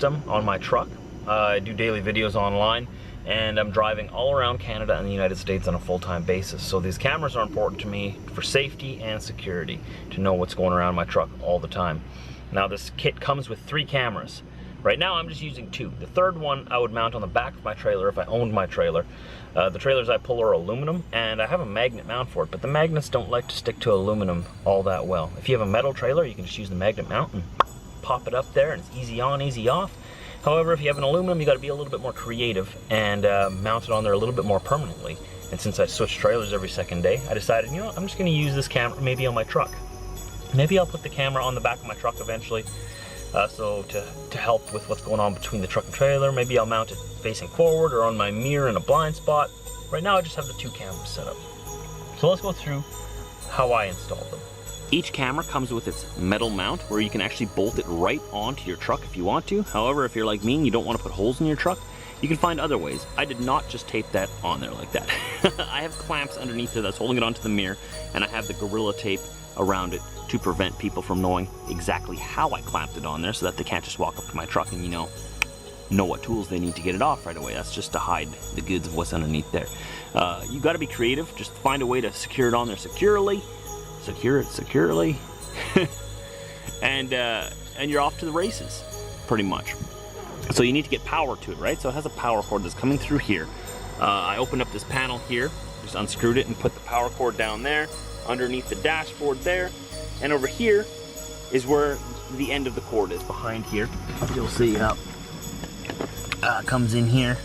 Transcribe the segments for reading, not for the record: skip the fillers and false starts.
On my truck. I do daily videos online, and I'm driving all around Canada and the United States on a full-time basis. So these cameras are important to me for safety and security, to know what's going around my truck all the time. Now this kit comes with 3 cameras. Right now I'm just using 2. The third one I would mount on the back of my trailer if I owned my trailer. The trailers I pull are aluminum, and I have a magnet mount for it, but the magnets don't like to stick to aluminum all that well. If you have a metal trailer, you can just use the magnet mount and pop it up there, and it's easy on, easy off. However, if you have an aluminum, you got to be a little bit more creative and mount it on there a little bit more permanently. And since I switch trailers every second day, I decided, you know what, I'm just going to use this camera maybe on my truck. Maybe I'll put the camera on the back of my truck eventually, so to help with what's going on between the truck and trailer. Maybe I'll mount it facing forward or on my mirror in a blind spot. Right now I just have the 2 cameras set up. So let's go through how I installed them. Each camera comes with its metal mount where you can actually bolt it right onto your truck if you want to. However, if you're like me and you don't want to put holes in your truck, you can find other ways. I did not just tape that on there like that. I have clamps underneath it that's holding it onto the mirror, and I have the Gorilla Tape around it to prevent people from knowing exactly how I clamped it on there, so that they can't just walk up to my truck and, you know what tools they need to get it off right away. That's just to hide the goods of what's underneath there. You got to be creative. Just find a way to secure it on there securely. Secure it securely. and you're off to the races, pretty much. So you need to get power to it, right? So it has a power cord that's coming through here. I opened up this panel here, just unscrewed it and put the power cord down there, underneath the dashboard there, and over here is where the end of the cord is, behind here. You'll see how it comes in here.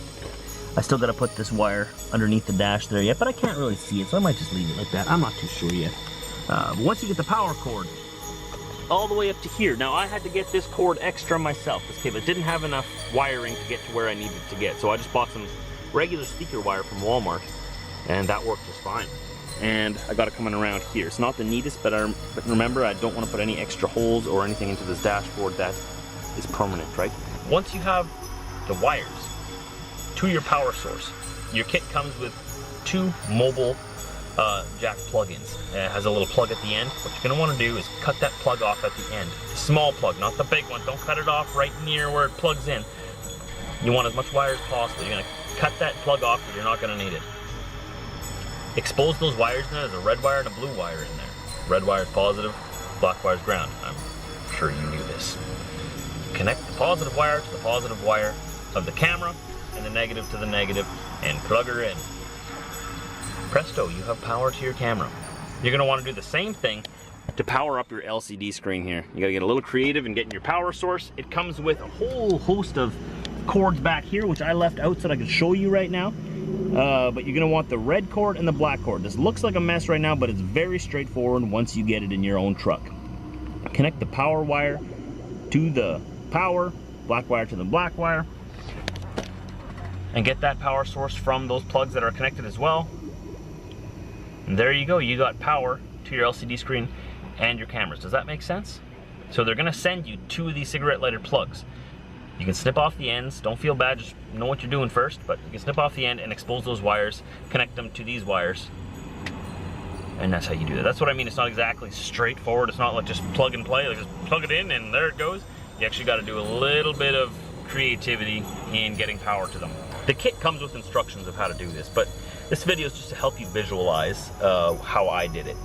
I still got to put this wire underneath the dash there yet, but I can't really see it, so I might just leave it like that. I'm not too sure yet. But once you get the power cord all the way up to here, now I had to get this cord extra myself. This cable, it didn't have enough wiring to get to where I needed to get, so I just bought some regular speaker wire from Walmart, and that worked just fine. And I got it coming around here. It's not the neatest, but remember, I don't want to put any extra holes or anything into this dashboard that is permanent, right? Once you have the wires to your power source, your kit comes with 2 mobile jack plug-ins. It has a little plug at the end. What you're going to want to do is cut that plug off at the end. Small plug, not the big one. Don't cut it off right near where it plugs in. You want as much wire as possible. You're going to cut that plug off, but you're not going to need it. Expose those wires in there. There's a red wire and a blue wire in there. Red wire is positive, black wire is ground. I'm sure you knew this. Connect the positive wire to the positive wire of the camera and the negative to the negative, and plug her in. Presto, you have power to your camera. You're going to want to do the same thing to power up your LCD screen here. You got to get a little creative and get in your power source. It comes with a whole host of cords back here, which I left out so that I can show you right now. But you're going to want the red cord and the black cord. This looks like a mess right now, but it's very straightforward once you get it in your own truck. Connect the power wire to the power, black wire to the black wire, and get that power source from those plugs that are connected as well. And there you go, you got power to your LCD screen and your cameras. Does that make sense? So they're gonna send you 2 of these cigarette lighter plugs. You can snip off the ends, don't feel bad, just know what you're doing first, but you can snip off the end and expose those wires, connect them to these wires, and that's how you do that. That's what I mean, it's not exactly straightforward. It's not like just plug and play, like just plug it in and there it goes. You actually gotta do a little bit of creativity in getting power to them. The kit comes with instructions of how to do this, but this video is just to help you visualize how I did it.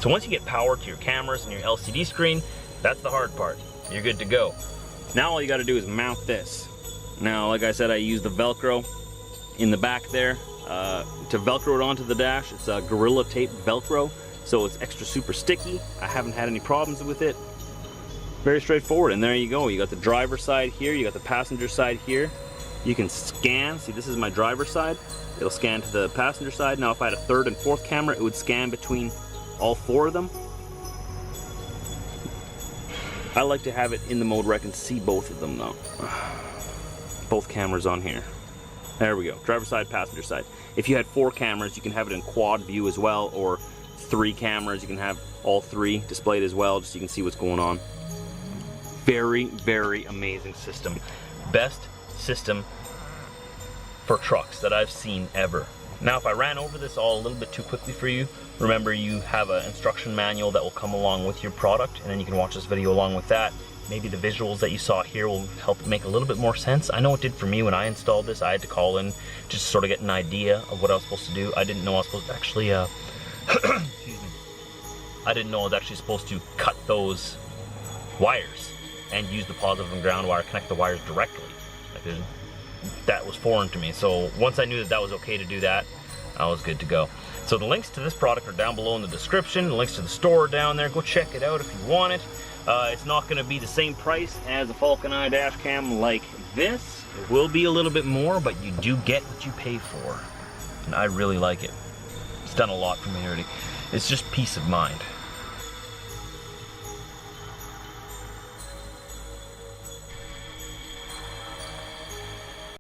So once you get power to your cameras and your LCD screen, that's the hard part. You're good to go. Now all you got to do is mount this. Now, like I said, I use the Velcro in the back there to Velcro it onto the dash. It's a Gorilla Tape Velcro, so it's extra super sticky. I haven't had any problems with it. Very straightforward, and there you go. You got the driver side here, you got the passenger side here. You can scan, see this is my driver's side. It'll scan to the passenger side. Now if I had a 3rd and 4th camera, it would scan between all 4 of them. I like to have it in the mode where I can see both of them though. Both cameras on here. There we go, driver's side, passenger side. If you had 4 cameras, you can have it in quad view as well, or 3 cameras, you can have all 3 displayed as well, just so you can see what's going on. Very, very amazing system. Best system for trucks that I've seen ever. Now if I ran over this all a little bit too quickly for you, remember you have an instruction manual that will come along with your product, and then you can watch this video along with that. maybe the visuals that you saw here will help make a little bit more sense. I know it did for me when I installed this. I had to call in just to sort of get an idea of what I was supposed to do. I didn't know I was supposed to actually, excuse me. I didn't know I was actually supposed to cut those wires and use the positive and ground wire, connect the wires directly. That was foreign to me. So once I knew that that was okay to do that, I was good to go. So the links to this product are down below in the description. The links to the store are down there. Go check it out if you want it. It's not going to be the same price as a Falcon Eye dash cam like this. It will be a little bit more, but you do get what you pay for. And I really like it. It's done a lot for me already. It's just peace of mind.